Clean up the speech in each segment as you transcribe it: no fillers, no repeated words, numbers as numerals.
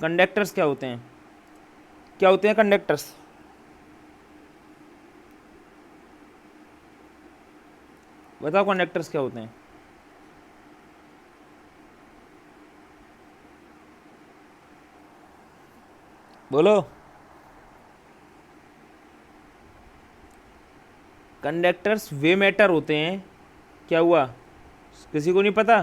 Conductors क्या होते हैं? क्या होते हैं कंडक्टर्स? बताओ कंडक्टर्स क्या होते हैं? बोलो। कंडक्टर्स वे मैटर होते हैं। क्या हुआ? किसी को नहीं पता?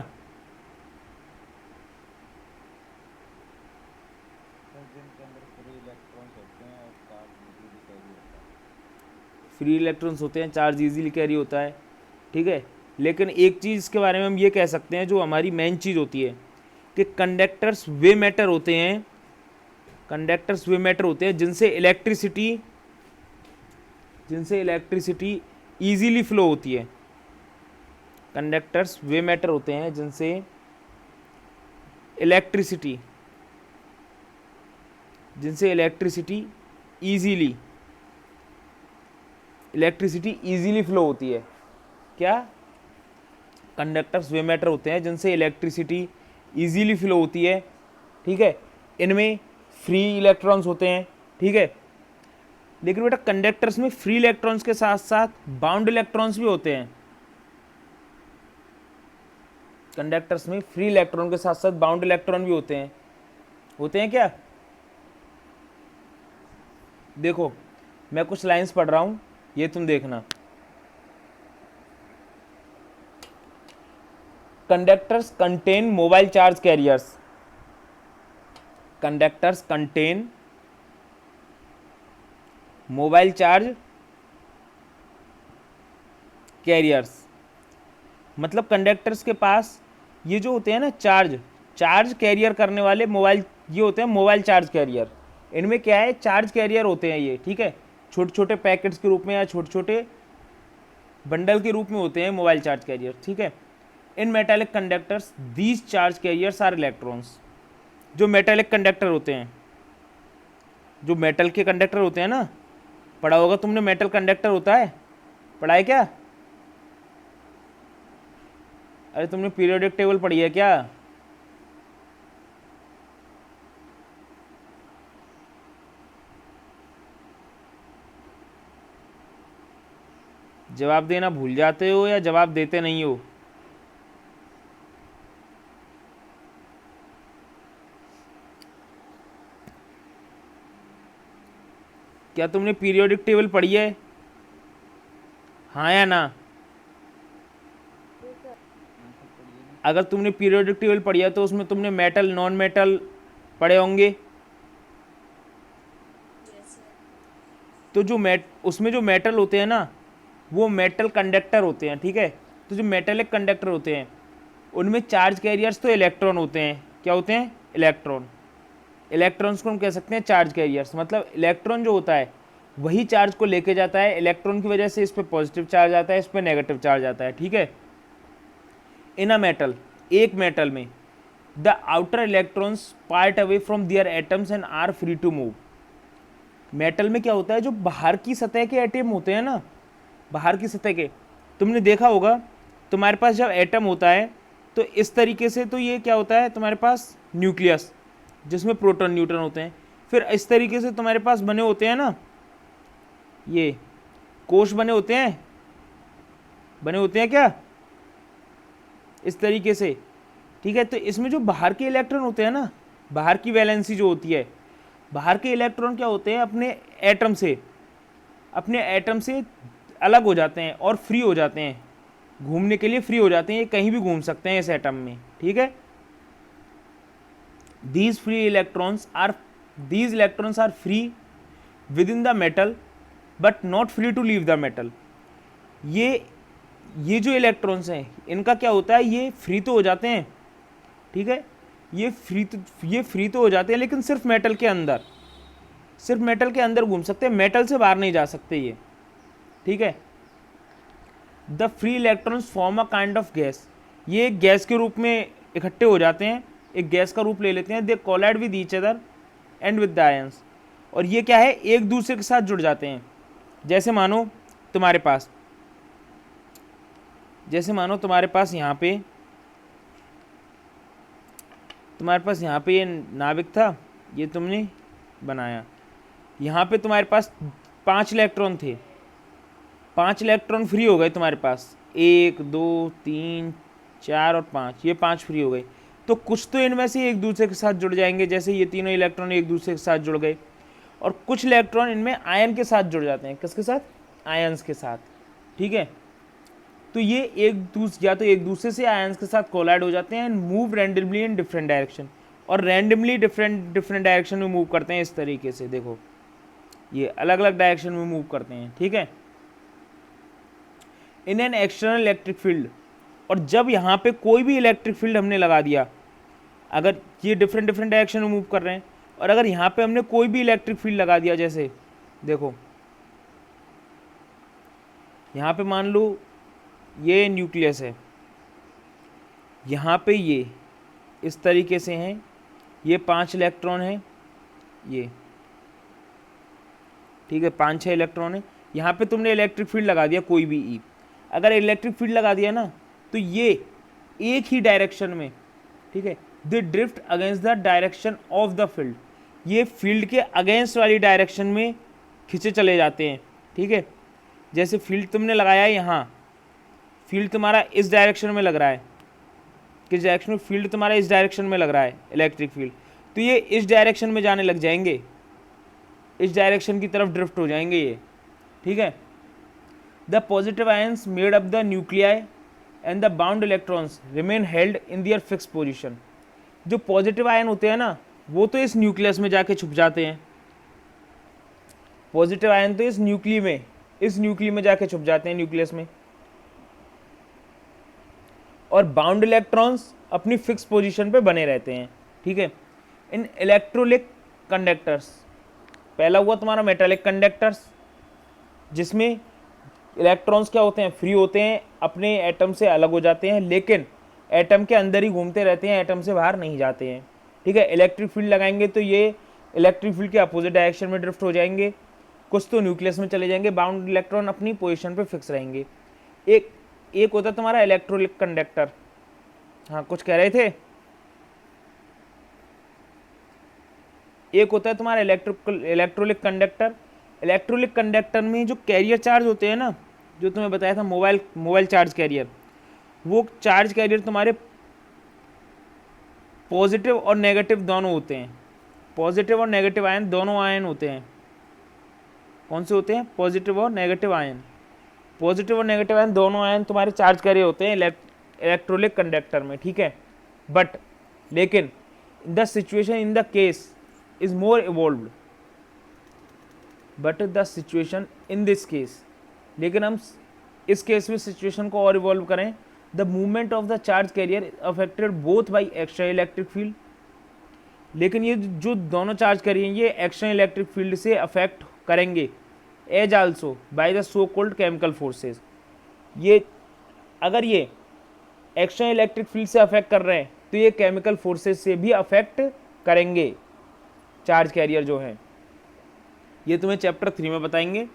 सर जिनके अंदर फ्री इलेक्ट्रॉन्स होते हैं और चार्ज इजीली कैरी होता है। फ्री इलेक्ट्रॉन्स होते हैं, चार्ज इजीली कैरी होता है, ठीक है। लेकिन एक चीज़ के बारे में हम ये कह सकते हैं जो हमारी मेन चीज़ होती है कि कंडक्टर्स वे मैटर होते हैं। कंडक्टर्स वे मैटर होते हैं जिनसे इलेक्ट्रिसिटी ईजीली फ्लो होती है। कंडक्टर्स वे मैटर होते हैं जिनसे इलेक्ट्रिसिटी जिनसे इलेक्ट्रिसिटी ईजीली फ्लो होती है। क्या? कंडक्टर्स वे मैटर होते हैं जिनसे इलेक्ट्रिसिटी ईजीली फ्लो होती है, ठीक है। इनमें फ्री इलेक्ट्रॉन्स होते हैं, ठीक है। लेकिन बेटा कंडक्टर्स में फ्री इलेक्ट्रॉन्स के साथ साथ बाउंड इलेक्ट्रॉन्स भी होते हैं। कंडक्टर्स में फ्री इलेक्ट्रॉन के साथ साथ बाउंड इलेक्ट्रॉन भी होते हैं क्या? देखो, मैं कुछ लाइंस पढ़ रहा हूं, ये तुम देखना। Conductors contain mobile charge carriers. Conductors contain mobile charge carriers. मतलब कंडक्टर्स के पास ये जो होते हैं ना चार्ज कैरियर करने वाले मोबाइल, ये होते हैं मोबाइल चार्ज कैरियर। इनमें क्या है, चार्ज कैरियर होते हैं ये, ठीक है। छोटे छोटे पैकेट्स के रूप में या छोटे छोटे बंडल के रूप में होते हैं मोबाइल चार्ज कैरियर, ठीक है। In metallic conductors these charge carriers are electrons. जो मेटालिक कंडक्टर होते हैं, जो मेटल के कंडक्टर होते हैं ना, पढ़ा होगा तुमने, मेटल कंडक्टर होता है, पढ़ा है क्या? अरे तुमने पीरियोडिक टेबल पढ़ी है क्या? जवाब देना भूल जाते हो या जवाब देते नहीं हो? क्या तुमने पीरियोडिक टेबल पढ़ी है? हाँ या ना? हाँ सर पढ़िए ना। अगर तुमने पीरियोडिक टेबल पढ़ी है तो उसमें तुमने मेटल नॉन मेटल पढ़े होंगे। तो उसमें जो मेटल होते हैं ना, वो मेटल कंडक्टर होते हैं, ठीक है। तो जो मेटेलिक कंडक्टर होते हैं उनमें चार्ज कैरियर्स तो इलेक्ट्रॉन होते हैं। क्या होते हैं? इलेक्ट्रॉन। इलेक्ट्रॉन्स को हम कह सकते हैं चार्ज कैरियर्स। मतलब इलेक्ट्रॉन जो होता है वही चार्ज को लेके जाता है। इलेक्ट्रॉन की वजह से इस पर पॉजिटिव चार्ज आता है, इस पर नेगेटिव चार्ज आता है, ठीक है। इन अ मेटल, एक मेटल में the outer electrons part away from their atoms and are free to move. Metal में क्या होता है, जो बाहर की सतह के एटम होते हैं ना, बाहर की सतह के, तुमने देखा होगा तुम्हारे पास जब एटम होता है तो इस तरीके से, तो ये क्या होता है तुम्हारे पास, न्यूक्लियस, जिसमें प्रोटॉन न्यूट्रॉन होते हैं। फिर इस तरीके से तुम्हारे पास बने होते हैं ना, ये कोश बने होते हैं क्या, इस तरीके से, ठीक है। तो इसमें जो बाहर के इलेक्ट्रॉन होते हैं ना, बाहर की वैलेंसी जो होती है, बाहर के इलेक्ट्रॉन क्या होते हैं, अपने एटम से अलग हो जाते हैं और फ्री हो जाते हैं, घूमने के लिए फ्री हो जाते हैं, ये कहीं भी घूम सकते हैं इस एटम में, ठीक है। These free electrons are these electrons are free within the metal but not free to leave the metal. ये जो इलेक्ट्रॉन्स हैं इनका क्या होता है, ये फ्री तो हो जाते हैं, ठीक है। ये फ्री तो हो जाते हैं, लेकिन सिर्फ मेटल के अंदर घूम सकते हैं, मेटल से बाहर नहीं जा सकते ये, ठीक है। The free electrons form a kind of gas. ये एक गैस के रूप में इकट्ठे हो जाते हैं, एक गैस का रूप ले लेते हैं। They collide with each other and with the ions. और ये क्या है, एक दूसरे के साथ जुड़ जाते हैं। जैसे मानो तुम्हारे पास यहाँ पे ये नाविक था, ये तुमने बनाया, यहाँ पे तुम्हारे पास 5 इलेक्ट्रॉन थे, 5 इलेक्ट्रॉन फ्री हो गए तुम्हारे पास, 1 2 3 4 और 5, ये 5 फ्री हो गए। तो कुछ तो इनमें से एक दूसरे के साथ जुड़ जाएंगे, जैसे ये तीनों इलेक्ट्रॉन एक दूसरे के साथ जुड़ गए, और कुछ इलेक्ट्रॉन इनमें आयन के साथ जुड़ जाते हैं। किसके साथ? आयन्स के साथ। ठीक है, तो ये या तो एक दूसरे से आयन्स के साथ कोलाइड हो जाते हैं and move randomly in different direction, और रैंडमली डिफरेंट डायरेक्शन में मूव करते हैं। इस तरीके से देखो, ये अलग अलग डायरेक्शन में मूव करते हैं। ठीक है, in an external electric field, और जब यहाँ पे कोई भी इलेक्ट्रिक फील्ड हमने लगा दिया, अगर ये डिफरेंट डायरेक्शन में मूव कर रहे हैं, और अगर यहाँ पे हमने कोई भी इलेक्ट्रिक फील्ड लगा दिया, जैसे देखो यहाँ पे मान लो ये न्यूक्लियस है, यहाँ पे ये इस तरीके से हैं, ये 5 इलेक्ट्रॉन हैं, ये ठीक है 5-6 इलेक्ट्रॉन है, यहाँ पे तुमने इलेक्ट्रिक फील्ड लगा दिया कोई भी ई, अगर इलेक्ट्रिक फील्ड लगा दिया ना, तो ये एक ही डायरेक्शन में, ठीक है, they drift against the direction of the field, ये फील्ड के अगेंस्ट वाली डायरेक्शन में खींचे चले जाते हैं। ठीक है, जैसे फील्ड तुमने लगाया है यहाँ, फील्ड तुम्हारा इस डायरेक्शन में लग रहा है, किस डायरेक्शन में? फील्ड तुम्हारा इस डायरेक्शन में लग रहा है इलेक्ट्रिक फील्ड, तो ये इस डायरेक्शन में जाने लग जाएंगे, इस डायरेक्शन की तरफ ड्रिफ्ट हो जाएंगे ये। ठीक है, the positive ions made up the nuclei and the bound electrons remain held in their fix position. जो पॉजिटिव आयन होते हैं ना, वो तो इस न्यूक्लियस में जाके छुप जाते हैं, पॉजिटिव आयन तो इस न्यूक्ली में जाके छुप जाते हैं, न्यूक्लियस में, और बाउंड इलेक्ट्रॉन्स अपनी फिक्स पोजीशन पे बने रहते हैं। ठीक है, इन इलेक्ट्रोलिक कंडक्टर्स, पहला हुआ तुम्हारा मेटालिक कंडक्टर्स, जिसमें इलेक्ट्रॉन्स क्या होते हैं? फ्री होते हैं, अपने एटम से अलग हो जाते हैं, लेकिन एटम के अंदर ही घूमते रहते हैं, एटम से बाहर नहीं जाते हैं। ठीक है, इलेक्ट्रिक फील्ड लगाएंगे तो ये इलेक्ट्रिक फील्ड के अपोजिट डायरेक्शन में ड्रिफ्ट हो जाएंगे, कुछ तो न्यूक्लियस में चले जाएंगे, बाउंड इलेक्ट्रॉन अपनी पोजीशन पे फिक्स रहेंगे। एक होता है तुम्हारा इलेक्ट्रोलिक कंडक्टर। हाँ, कुछ कह रहे थे? एक होता है तुम्हारा इलेक्ट्रोलिक कंडक्टर। इलेक्ट्रोलिक कंडक्टर में जो कैरियर चार्ज होते हैं ना, जो तुम्हें बताया था मोबाइल चार्ज कैरियर, वो चार्ज कैरियर तुम्हारे पॉजिटिव और नेगेटिव दोनों होते हैं। पॉजिटिव और नेगेटिव आयन दोनों आयन होते हैं। कौन से होते हैं? पॉजिटिव और नेगेटिव आयन। पॉजिटिव और नेगेटिव आयन दोनों आयन तुम्हारे चार्ज कैरियर होते हैं इलेक्ट्रोलिक कंडक्टर में। ठीक है, बट लेकिन the situation in the case is more evolved, but the situation in this case, लेकिन हम इस केस में सिचुएशन को और इवॉल्व करें, the movement of the charge carrier affected both by extra electric field, लेकिन ये जो दोनों चार्ज कैरियर ये एक्स्ट्रा इलेक्ट्रिक फील्ड से अफेक्ट करेंगे, as also by the so called chemical forces. ये अगर ये एक्स्ट्रा इलेक्ट्रिक फील्ड से अफेक्ट कर रहे हैं तो ये केमिकल फोर्सेस से भी अफेक्ट करेंगे चार्ज कैरियर जो हैं। ये तुम्हें चैप्टर 3 में बताएंगे।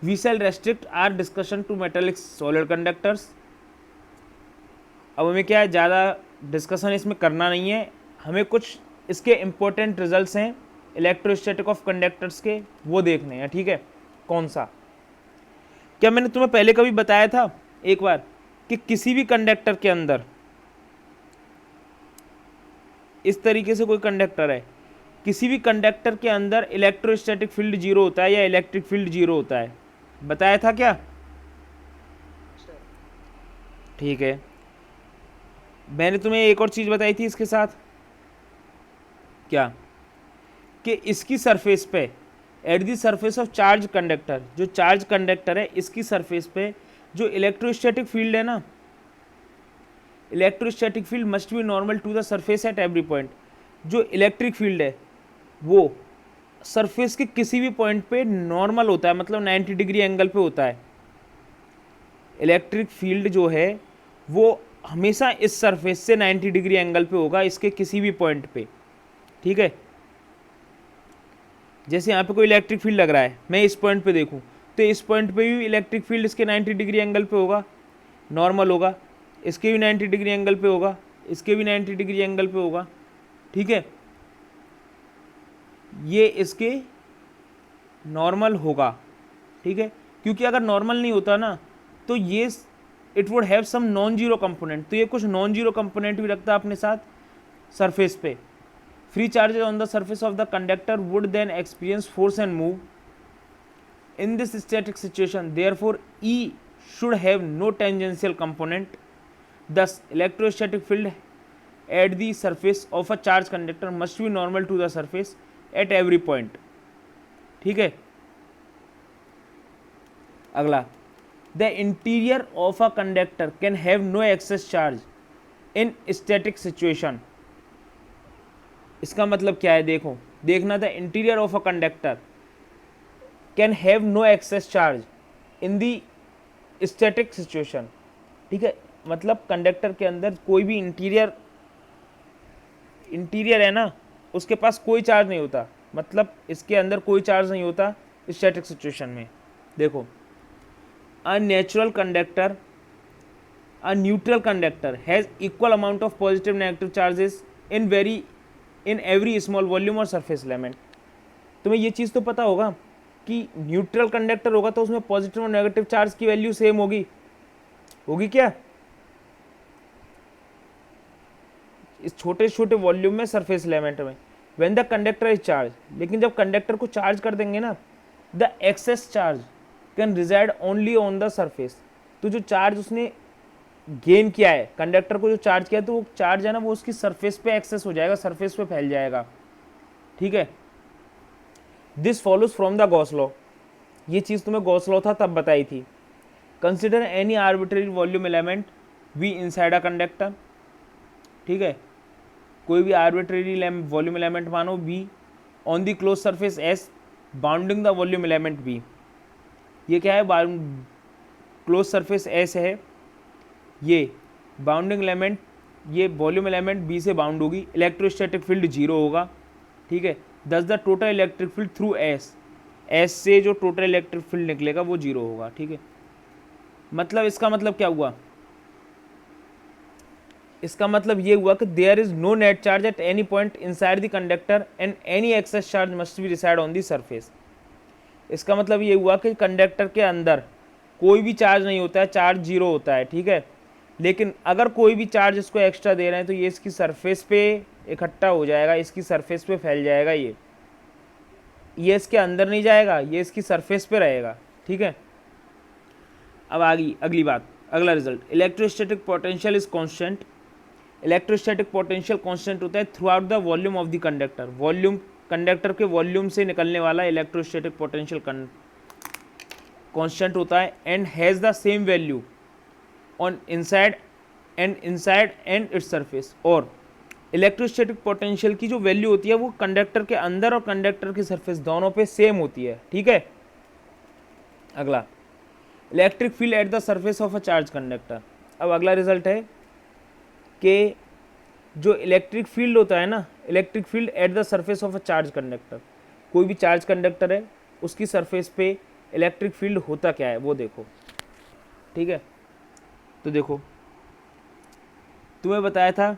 We shall restrict our discussion to metallic solid conductors. अब हमें क्या है, ज़्यादा डिस्कशन इसमें करना नहीं है, हमें कुछ इसके इम्पोर्टेंट रिजल्ट्स हैं इलेक्ट्रोस्टैटिक ऑफ कंडक्टर्स के, वो देखने हैं। ठीक है, कौन सा? क्या मैंने तुम्हें पहले कभी बताया था एक बार कि किसी भी कंडक्टर के अंदर, इस तरीके से कोई कंडक्टर है, किसी भी कंडक्टर के अंदर इलेक्ट्रोस्टैटिक फील्ड 0 होता है या इलेक्ट्रिक फील्ड 0 होता है? बताया था क्या? ठीक है, मैंने तुम्हें एक और चीज़ बताई थी इसके साथ, क्या कि इसकी सरफेस पे, at the surface of charge conductor, जो चार्ज कंडक्टर है इसकी सरफेस पे जो इलेक्ट्रोस्टैटिक फील्ड है ना, electrostatic field must be normal to the surface at every point. जो इलेक्ट्रिक फील्ड है वो सरफेस के किसी भी पॉइंट पे नॉर्मल होता है, मतलब 90 डिग्री एंगल पे होता है। इलेक्ट्रिक फील्ड जो है वो हमेशा इस सरफेस से 90 डिग्री एंगल पे होगा, इसके किसी भी पॉइंट पे। ठीक है, जैसे यहाँ पे कोई इलेक्ट्रिक फील्ड लग रहा है, मैं इस पॉइंट पे देखूँ तो इस पॉइंट पे भी इलेक्ट्रिक फील्ड इसके 90 डिग्री एंगल पे होगा, नॉर्मल होगा, इसके भी 90 डिग्री एंगल पे होगा, इसके भी 90 डिग्री एंगल पे होगा। ठीक है, ये इसके नॉर्मल होगा, ठीक है, क्योंकि अगर नॉर्मल नहीं होता ना तो ये it would have some non zero component, तो ये कुछ नॉन जीरो कंपोनेंट भी रखता है अपने साथ सरफेस पे। Free charges on the surface of the conductor would then experience force and move. In this static situation, therefore, E should have no tangential component. Thus, electrostatic field at the surface of a charged conductor must be normal to the surface at every point. ठीक है, अगला, the interior of a conductor can have no excess charge in static situation. इसका मतलब क्या है, देखना था, interior of a conductor can have no excess charge in the static situation, ठीक है, मतलब कंडक्टर के अंदर कोई भी इंटीरियर है ना, उसके पास कोई चार्ज नहीं होता, मतलब इसके अंदर कोई चार्ज नहीं होता स्टैटिक सिचुएशन में। देखो, अ natural conductor, a neutral conductor has equal amount of positive negative charges in every small volume और सरफेस एलिमेंट। तुम्हें ये चीज़ तो पता होगा कि न्यूट्रल कंडक्टर होगा तो उसमें पॉजिटिव और नेगेटिव चार्ज की वैल्यू सेम होगी क्या, इस छोटे छोटे वॉल्यूम में सरफेस एलिमेंट में, when the conductor is charge. लेकिन जब कंडक्टर को चार्ज कर देंगे ना, the excess charge can reside only on the surface. तो जो चार्ज उसने गेन किया है, कंडक्टर को जो चार्ज किया है, तो वो चार्ज है ना, वो उसकी सरफेस पे एक्सेस हो जाएगा, सरफेस पे फैल जाएगा, ठीक है। This follows from the Gauss law, ये चीज़ तुम्हें गॉस लॉ था तब बताई थी। Consider any arbitrary volume element V inside a conductor, ठीक है, कोई भी आर्बिट्रेरी वॉल्यूम एलिमेंट मानो V on the closed surface S bounding the volume element V. ये क्या है, क्लोज सरफेस एस है, ये बाउंडिंग एलिमेंट, ये वॉल्यूम एलिमेंट बी से बाउंड होगी, इलेक्ट्रोस्टैटिक फील्ड जीरो होगा, ठीक है। दस the total electric field through S से जो टोटल इलेक्ट्रिक फील्ड निकलेगा वो जीरो होगा, ठीक है। मतलब इसका मतलब क्या हुआ, इसका मतलब ये हुआ कि there is no net charge at any point inside the conductor and any excess charge must be reside on the surface. इसका मतलब ये हुआ कि कंडक्टर के अंदर कोई भी चार्ज नहीं होता है, चार्ज जीरो होता है, ठीक है, लेकिन अगर कोई भी चार्ज इसको एक्स्ट्रा दे रहे हैं तो ये इसकी सरफेस पे इकट्ठा हो जाएगा, इसकी सरफेस पे फैल जाएगा, ये इसके अंदर नहीं जाएगा, ये इसकी सरफेस पे रहेगा, ठीक है। अब अगली बात, अगला result, electrostatic potential is constant. Electrostatic potential constant होता है through out the volume of the conductor, volume conductor के वॉल्यूम से निकलने वाला इलेक्ट्रोस्टैटिक पोटेंशियल कांस्टेंट होता है and has the same value on inside and its surface. और electrostatic potential की जो वैल्यू होती है वो कंडक्टर के अंदर और कंडक्टर की सरफेस दोनों पे सेम होती है, ठीक है। अगला, electric field at the surface of a charge conductor. अब अगला रिजल्ट है कि जो इलेक्ट्रिक फील्ड होता है ना, electric field at the surface of a charge conductor, कोई भी चार्ज कंडक्टर है उसकी सरफेस पे इलेक्ट्रिक फील्ड होता क्या है वो देखो, ठीक है। तो देखो, तुम्हें बताया था,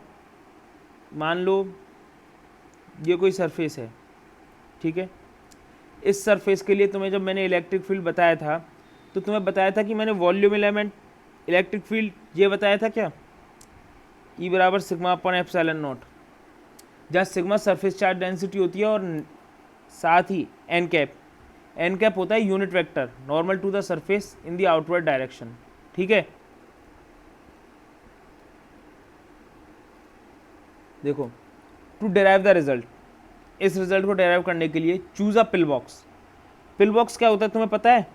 मान लो ये कोई सरफेस है, ठीक है, इस सरफेस के लिए तुम्हें जब मैंने इलेक्ट्रिक फील्ड बताया था तो तुम्हें बताया था कि मैंने वॉल्यूम एलिमेंट इलेक्ट्रिक फील्ड ये बताया था क्या, ई बराबर सिग्मा अपन एप्सिलॉन नॉट, जहाँ सिग्मा सरफेस चार्ज डेंसिटी होती है और साथ ही एन कैप होता है unit vector normal to the surface in the outward direction, ठीक है। देखो, टू डिराइव द रिजल्ट, इस रिजल्ट को डिराइव करने के लिए choose a pill box. Pill box क्या होता है तुम्हें पता है,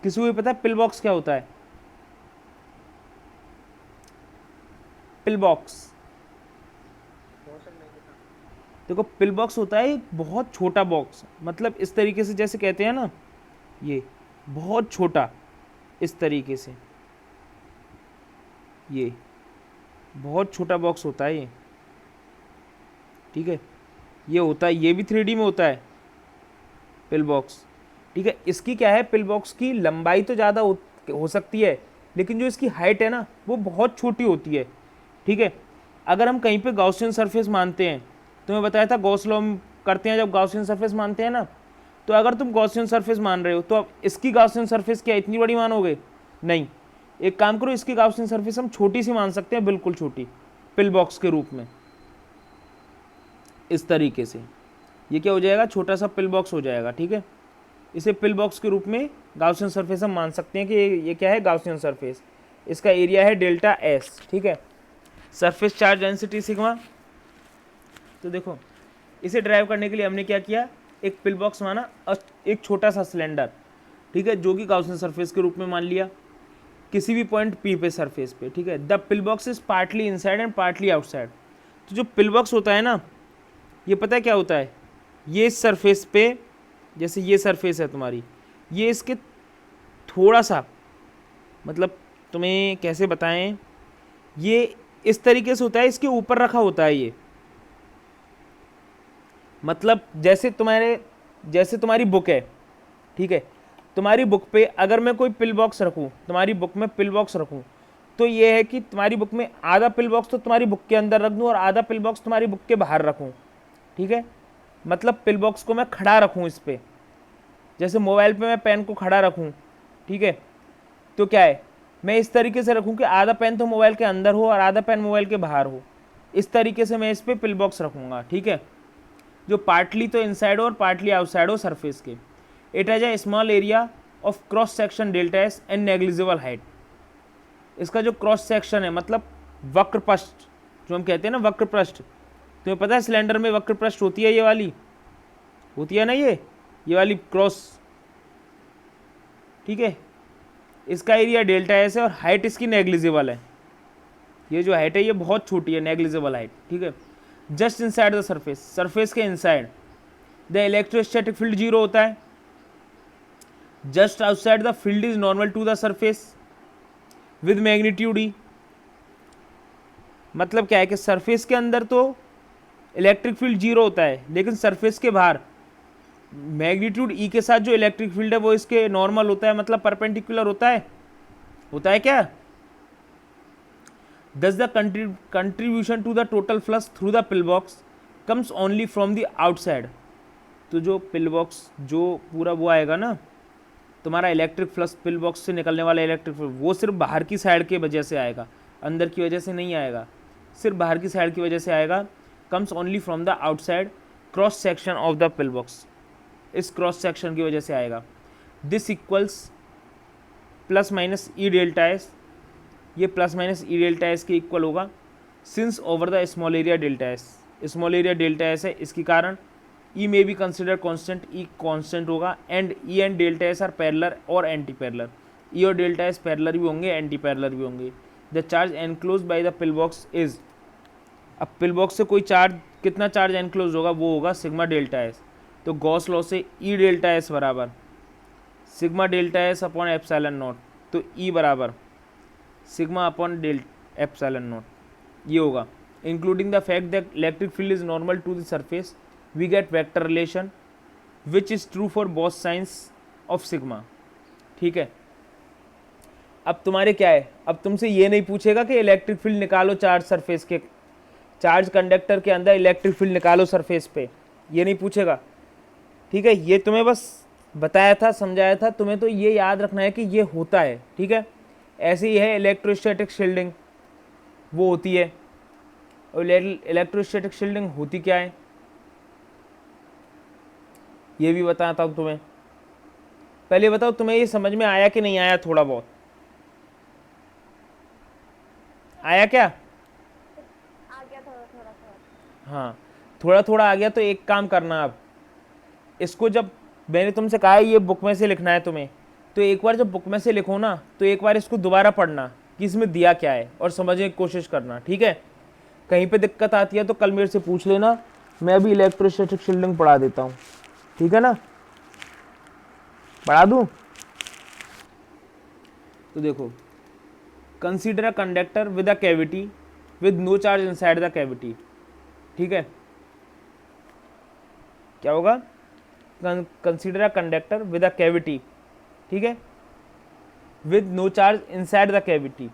किसी को भी पता है पिल बॉक्स क्या होता है? पिल बॉक्स, देखो पिल बॉक्स होता है एक बहुत छोटा बॉक्स, मतलब इस तरीके से जैसे कहते हैं ना, ये बहुत छोटा, इस तरीके से ये बहुत छोटा बॉक्स होता है ये, ठीक है। ये होता है, ये भी 3D में होता है पिल बॉक्स, ठीक है। इसकी क्या है, पिल बॉक्स की लंबाई तो ज़्यादा हो सकती है लेकिन जो इसकी हाइट है ना वो बहुत छोटी होती है, ठीक है। अगर हम कहीं पे गॉसियन सरफेस मानते हैं, तो मैं बताया था गॉस लॉ करते हैं जब गॉसियन सरफेस मानते हैं ना, तो अगर तुम गॉसियन सरफेस मान रहे हो तो अब इसकी गॉसियन सरफेस क्या इतनी बड़ी मानोगे? नहीं, एक काम करो, इसकी गॉसियन सरफेस हम छोटी सी मान सकते हैं, बिल्कुल छोटी, पिल बॉक्स के रूप में, इस तरीके से। ये क्या हो जाएगा? छोटा सा पिल बॉक्स हो जाएगा, ठीक है। इसे पिल बॉक्स के रूप में गॉसियन सरफेस हम मान सकते हैं कि ये क्या है? Gaussian surface. इसका एरिया है डेल्टा एस, ठीक है। Surface charge density sigma. तो देखो, इसे ड्राइव करने के लिए हमने क्या किया? एक पिल बॉक्स माना और एक छोटा सा सिलेंडर, ठीक है, जो कि गॉसियन सरफेस के रूप में मान लिया किसी भी पॉइंट पी पे सरफेस पे, ठीक है। The pill box is partly inside and partly outside. तो जो पिल बॉक्स होता है ना, ये पता है क्या होता है? ये इस सरफेस पे, जैसे ये सरफेस है तुम्हारी, ये इसके थोड़ा सा, मतलब तुम्हें कैसे बताएं, ये इस तरीके से होता है, इसके ऊपर रखा होता है ये, मतलब जैसे तुम्हारी बुक है, ठीक है। तुम्हारी बुक पे अगर मैं कोई पिल बॉक्स रखूँ, तुम्हारी बुक में पिल बॉक्स रखूँ, तो ये है कि तुम्हारी बुक में आधा पिल बॉक्स तो तुम्हारी बुक के अंदर रख दूँ और आधा पिल बॉक्स तुम्हारी बुक के बाहर रखूँ, ठीक है। मतलब पिल बॉक्स को मैं खड़ा रखूँ इस पर, जैसे मोबाइल पे मैं पेन को खड़ा रखूँ, ठीक है। तो क्या है, मैं इस तरीके से रखूँ कि आधा पेन तो मोबाइल के अंदर हो और आधा पेन मोबाइल के बाहर हो, इस तरीके से मैं इस पर पिल बॉक्स रखूँगा, ठीक है, जो पार्टली तो इनसाइड हो और पार्टली आउटसाइड हो सरफेस के। It has a small area of cross section delta S and negligible height. इसका जो क्रॉस सेक्शन है, मतलब वक्रपृष्ठ जो हम कहते हैं ना, वक्रपृष्ठ, तुम्हें पता है सिलेंडर में वक्रपृष्ठ होती है, ये वाली होती है ना, ये वाली क्रॉस, ठीक है। इसका एरिया डेल्टा एस है और हाइट इसकी नेग्लिजिबल है। ये जो हाइट है ये बहुत छोटी है, नेग्लिजिबल हाइट, ठीक है। Just inside the surface, surface के इनसाइड द इलेक्ट्रोस्टैटिक फील्ड 0 होता है। Just outside the field is normal to the surface with magnitude E. मतलब क्या है कि सरफेस के अंदर तो इलेक्ट्रिक फील्ड 0 होता है, लेकिन सरफेस के बाहर मैग्नीट्यूड ई के साथ जो इलेक्ट्रिक फील्ड है वो इसके नॉर्मल होता है, मतलब परपेंडिकुलर होता है क्या? Thus the contribution to the total flux through the pillbox comes only from the outside। तो जो पिल बॉक्स जो पूरा वो आएगा ना, तुम्हारा इलेक्ट्रिक फ्लक्स पिल बॉक्स से निकलने वाला इलेक्ट्रिक फ्लक्स, वो सिर्फ बाहर की साइड की वजह से आएगा, अंदर की वजह से नहीं आएगा, सिर्फ बाहर की साइड की वजह से आएगा। Comes only from the outside cross section of the pill box, इस क्रॉस सेक्शन की वजह से आएगा। This equals plus minus E delta S, ये plus minus E delta S के इक्वल होगा since over the small area delta S. Small area delta S है, इसके कारण E may be consider constant, E constant होगा। And E and delta S are parallel और anti parallel, ई और delta S parallel भी होंगे, anti parallel भी होंगे। The charge enclose by the pill box is, अब पिल बॉक्स से कोई चार्ज, कितना चार्ज एनक्लोज होगा, वो होगा सिग्मा डेल्टा एस। तो गॉस लॉ से ई डेल्टा एस बराबर sigma delta S upon epsilon naught, तो ई बराबर सिग्मा अपॉन एप्सिलॉन नॉट, ये होगा। Including the fact that electric field is normal to the surface, we get vector relation which is true for both signs of sigma, ठीक है। अब तुम्हारे क्या है, अब तुमसे ये नहीं पूछेगा कि इलेक्ट्रिक फील्ड निकालो चार्ज सरफेस के, चार्ज कंडक्टर के अंदर इलेक्ट्रिक फील्ड निकालो सरफेस पे, ये नहीं पूछेगा, ठीक है। ये तुम्हें बस बताया था, समझाया था, तुम्हें तो ये याद रखना है कि ये होता है, ठीक है। ऐसे ही है इलेक्ट्रोस्टैटिक शील्डिंग, वो होती है। और इलेक्ट्रोस्टैटिक शील्डिंग होती क्या है ये भी बताता हूँ तुम्हें। पहले बताओ तुम्हें ये समझ में आया कि नहीं आया, थोड़ा बहुत आया क्या? आ गया थोड़ा। हाँ, थोड़ा थोड़ा आ गया। तो एक काम करना, अब इसको जब मैंने तुमसे कहा है ये बुक में से लिखना है तुम्हें, तो एक बार जब बुक में से लिखो ना, तो एक बार इसको दोबारा पढ़ना कि इसमें दिया क्या है और समझने की कोशिश करना, ठीक है। कहीं पे दिक्कत आती है तो कल मेरे से पूछ लेना, मैं अभी इलेक्ट्रोस्टैटिक शील्डिंग पढ़ा देता हूँ, ठीक है ना, पढ़ा दूँ। तो देखो, consider a conductor with a cavity with no charge inside the cavity, ठीक है। क्या होगा? Consider a conductor with a cavity, ठीक है, with no charge inside the cavity.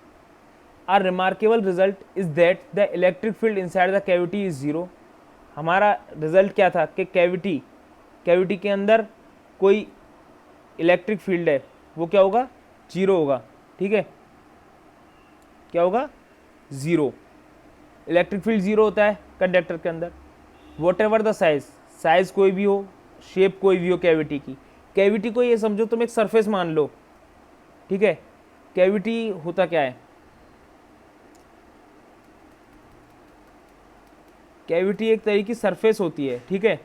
A remarkable result is that the electric field inside the cavity is zero। हमारा result क्या था कि कैविटी के अंदर कोई इलेक्ट्रिक फील्ड है, वो क्या होगा, जीरो होगा, ठीक है, क्या होगा, जीरो। इलेक्ट्रिक फील्ड जीरो होता है कंडक्टर के अंदर। वॉट एवर द साइज कोई भी हो, शेप कोई भी हो कैविटी को ये समझो तुम एक सरफेस मान लो, ठीक है। कैविटी होता क्या है, कैविटी एक तरह की सरफेस होती है, ठीक है,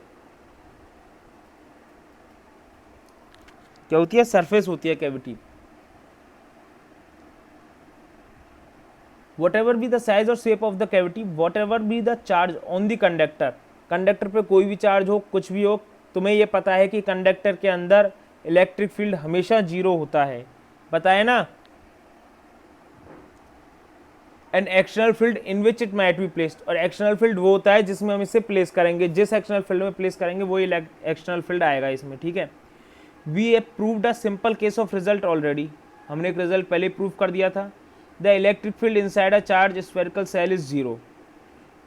क्या होती है, सरफेस होती है cavity. Whatever be the size और shape of the cavity, whatever be the charge on the conductor पे कोई भी चार्ज हो, कुछ भी हो, तुम्हें ये पता है कि कंडक्टर के अंदर इलेक्ट्रिक फील्ड हमेशा जीरो होता है, पता है ना। And external field in which it might be placed, और एक्सटर्नल फील्ड वो होता है जिसमें हम इसे प्लेस करेंगे, जिस एक्सटर्नल फील्ड में प्लेस करेंगे वही एक्सटर्नल फील्ड आएगा इसमें, ठीक है। We have proved a simple case of result already, हमने एक रिजल्ट पहले प्रूव कर दिया था। The electric field inside a charge spherical shell is zero,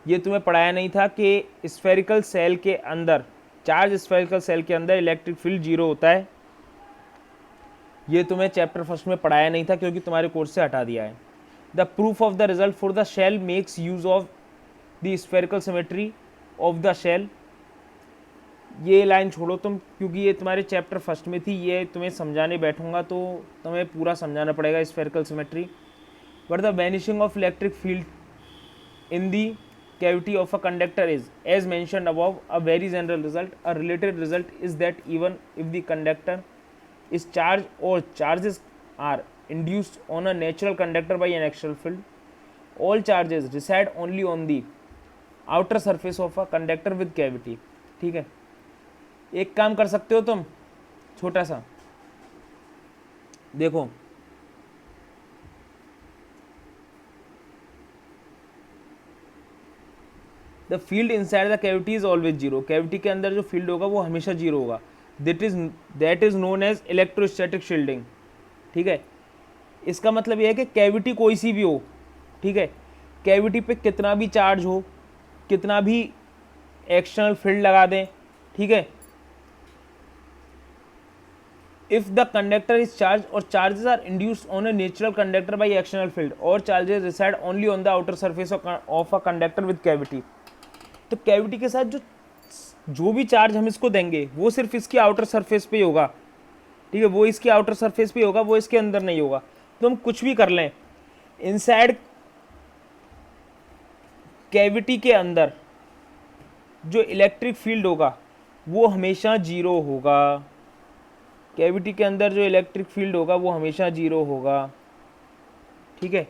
ये तुम्हें पढ़ाया नहीं था कि स्फेरिकल सेल के अंदर, चार्ज स्फेरिकल सेल के अंदर इलेक्ट्रिक फील्ड जीरो होता है, ये तुम्हें चैप्टर फर्स्ट में पढ़ाया नहीं था क्योंकि तुम्हारे कोर्स से हटा दिया है। The proof of the result for the shell makes use of the spherical symmetry of the shell, ये लाइन छोड़ो तुम, क्योंकि ये तुम्हारे चैप्टर फर्स्ट में थी, ये तुम्हें समझाने बैठूंगा तो तुम्हें पूरा समझाना पड़ेगा spherical symmetry. But the vanishing of electric field in the cavity of a conductor is, as mentioned above, a very general result. A related result is that even if the conductor is charged or charges are induced on a natural conductor by an external field, all charges reside only on the outer surface of a conductor with cavity, ठीक है। एक काम कर सकते हो तुम छोटा सा, देखो the field inside the cavity is always zero, cavity के अंदर जो फील्ड होगा वो हमेशा जीरो होगा, that is known as electrostatic shielding, ठीक है। इसका मतलब ये है कि कैविटी कोई सी भी हो, ठीक है, कैविटी पे कितना भी चार्ज हो, कितना भी एक्सटर्नल फील्ड लगा दें, ठीक है, if the conductor is charge और charges are induced on a natural conductor by external field और charges reside only on the outer surface of a conductor with cavity, तो कैविटी के साथ जो भी चार्ज हम इसको देंगे वो सिर्फ इसकी आउटर सरफेस पे ही होगा, ठीक है, वो इसकी आउटर सरफेस पे होगा, वो इसके अंदर नहीं होगा। तो हम कुछ भी कर लें, इनसाइड कैविटी के अंदर जो इलेक्ट्रिक फील्ड होगा वो हमेशा जीरो होगा, कैविटी के अंदर जो इलेक्ट्रिक फील्ड होगा वो हमेशा जीरो होगा, ठीक है,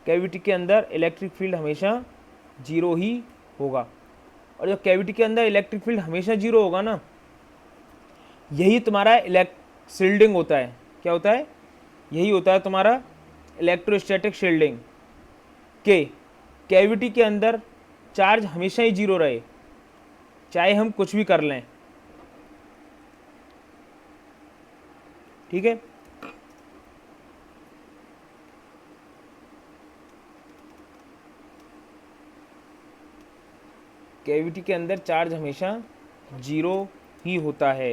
कैविटी के अंदर इलेक्ट्रिक फील्ड हमेशा जीरो ही होगा। और जब कैविटी के अंदर इलेक्ट्रिक फील्ड हमेशा जीरो होगा ना, यही तुम्हारा शील्डिंग होता है, क्या होता है, यही होता है तुम्हारा इलेक्ट्रोस्टैटिक शील्डिंग, के कैविटी के अंदर चार्ज हमेशा ही जीरो रहे, चाहे हम कुछ भी कर लें, ठीक है। कैविटी के अंदर चार्ज हमेशा जीरो ही होता है।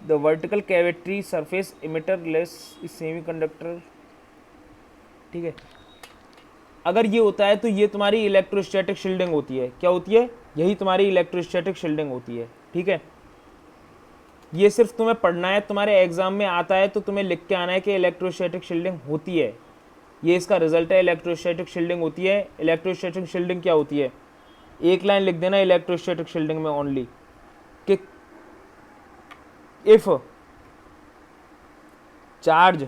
The vertical cavity surface emitter less semiconductor, ठीक है। अगर ये होता है तो ये तुम्हारी इलेक्ट्रोस्टैटिक शील्डिंग होती है, क्या होती है, यही तुम्हारी इलेक्ट्रोस्टैटिक शील्डिंग होती है, ठीक है। ये सिर्फ तुम्हें पढ़ना है, तुम्हारे एग्जाम में आता है तो तुम्हें लिख के आना है कि इलेक्ट्रोस्टैटिक शील्डिंग होती है, ये इसका रिजल्ट है, इलेक्ट्रोस्टैटिक शील्डिंग होती है। इलेक्ट्रोस्टैटिक शील्डिंग क्या होती है, एक लाइन लिख देना इलेक्ट्रोस्टैटिक शील्डिंग में ओनली, कि इफ चार्ज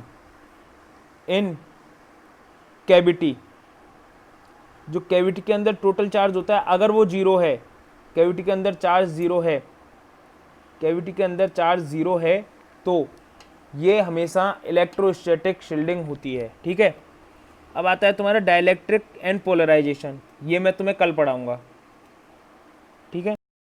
इन कैविटी, जो कैविटी के अंदर टोटल चार्ज होता है अगर वो जीरो है, कैविटी के अंदर चार्ज जीरो है, कैविटी के अंदर चार्ज जीरो है तो ये हमेशा इलेक्ट्रोस्टैटिक शील्डिंग होती है, ठीक है। अब आता है तुम्हारा डाइलेक्ट्रिक एंड पोलराइजेशन, ये मैं तुम्हें कल पढ़ाऊंगा।